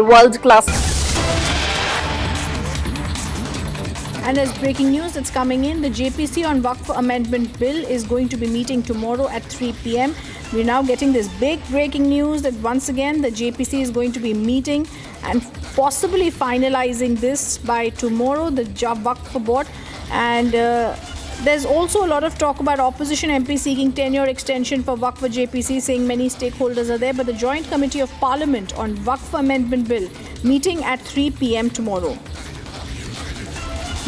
world-class. And as breaking news that's coming in, the JPC on Waqf Amendment Bill is going to be meeting tomorrow at 3 p.m. We're now getting this big breaking news that once again the JPC is going to be meeting and possibly finalizing this by tomorrow, the Waqf board. And there's also a lot of talk about opposition MP seeking tenure extension for Waqf JPC, saying many stakeholders are there. But the Joint Committee of Parliament on Waqf Amendment Bill meeting at 3 p.m. tomorrow.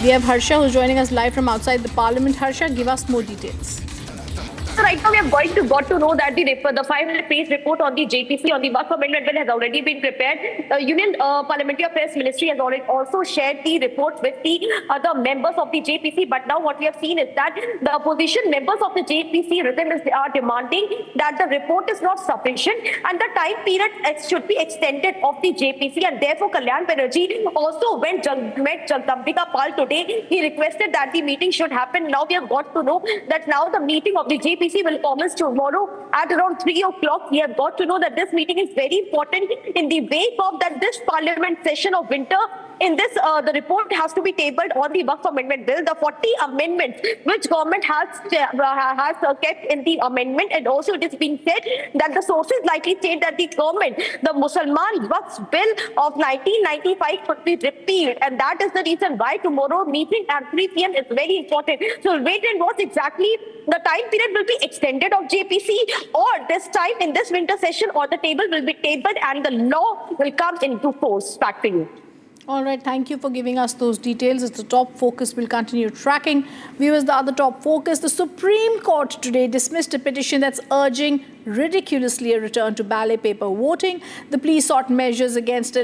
We have Harsha who's joining us live from outside the Parliament. Harsha, give us more details. So right now we have got to know that the 500-page report on the JPC on the Waqf Amendment Bill has already been prepared. The Union Parliamentary Affairs Ministry has already also shared the report with the other members of the JPC. But now what we have seen is that the opposition members of the JPC are demanding that the report is not sufficient and the time period should be extended of the JPC. And therefore, Kalyan Banerjee also met Jagdambika Pal today. He requested that the meeting should happen. Now we have got to know that now the meeting of the JPC will commence tomorrow at around 3 o'clock. We have got to know that this meeting is very important in the wake of that this parliament session of winter. In this, the report has to be tabled on the Waqf Amendment Bill. The 40 amendments which government has kept in the amendment, and also it has been said that the sources likely state that the government, the Musalman Waqf Bill of 1995 could be repealed, and that is the reason why tomorrow meeting at 3 p.m. is very important. So wait and watch exactly the time period will be extended of JPC, or this time in this winter session, or the table will be tabled and the law will come into force. Back to you. All right, thank you for giving us those details. It's the top focus. We'll continue tracking. Viewers, the other top focus, the Supreme Court today dismissed a petition that's urging ridiculously a return to ballot paper voting. The plea sought measures against